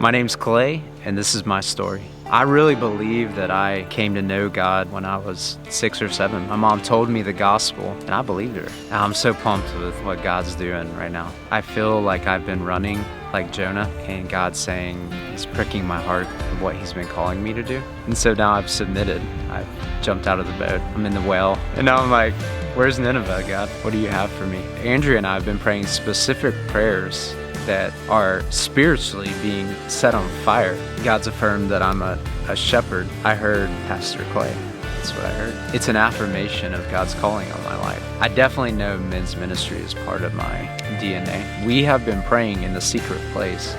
My name's Clay, and this is my story. I really believe that I came to know God when I was 6 or 7. My mom told me the gospel, and I believed her. And I'm so pumped with what God's doing right now. I feel like I've been running like Jonah, and God's saying He's pricking my heart of what He's been calling me to do. And so now I've submitted. I've jumped out of the boat. I'm in the whale, and now I'm like, where's Nineveh, God? What do you have for me? Andrea and I have been praying specific prayers that are spiritually being set on fire. God's affirmed that I'm a shepherd. I heard Pastor Clay. That's what I heard. It's an affirmation of God's calling on my life. I definitely know men's ministry is part of my DNA. We have been praying in the secret place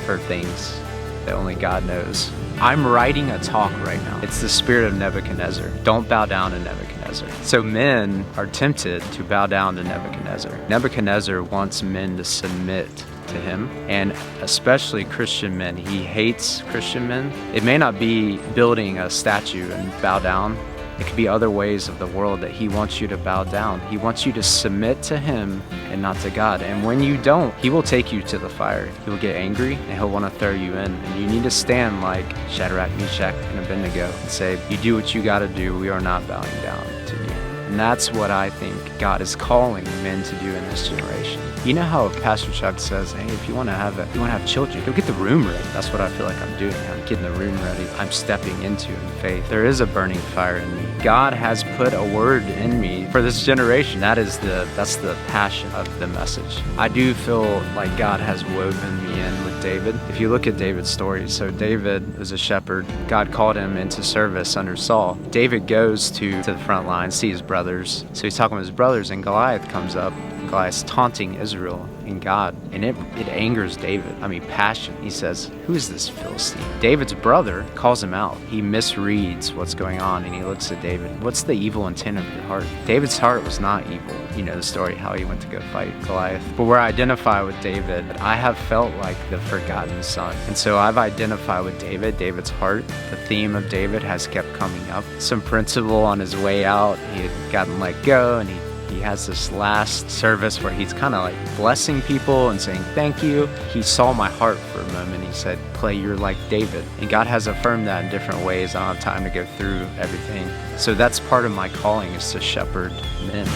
for things that only God knows. I'm writing a talk right now. It's the spirit of Nebuchadnezzar. Don't bow down to Nebuchadnezzar. So men are tempted to bow down to Nebuchadnezzar. Nebuchadnezzar wants men to submit to him, and especially Christian men. He hates Christian men. It may not be building a statue and bow down. It could be other ways of the world that he wants you to bow down. He wants you to submit to him and not to God. And when you don't, he will take you to the fire. He will get angry and he'll want to throw you in. And you need to stand like Shadrach, Meshach, and Abednego and say, you do what you got to do. We are not bowing down to you. And that's what I think God is calling men to do in this generation. You know how Pastor Chuck says, hey, if you want to have children, go get the room ready. That's what I feel like I'm doing. I'm getting the room ready. I'm stepping into in faith. There is a burning fire in me. God has put a word in me for this generation. That's the passion of the message. I do feel like God has woven me in with David. If you look at David's story, so David was a shepherd. God called him into service under Saul. David goes to the front line, see his brothers. So he's talking with his brothers, and Goliath comes up. Goliath's taunting Israel and God, and it angers David. Passion. He says, who is this Philistine? David's brother calls him out. He misreads what's going on, and he looks at David. What's the evil intent of your heart? David's heart was not evil. You know the story, how he went to go fight Goliath. But where I identify with David, I have felt like the forgotten son. And so I've identified with David's heart. The theme of David has kept coming up. Some principle on his way out, he had gotten let go, and he has this last service where he's kind of like blessing people and saying thank you. He saw my heart for a moment. He said, Clay, you're like David. And God has affirmed that in different ways. I don't have time to go through everything. So that's part of my calling, is to shepherd men.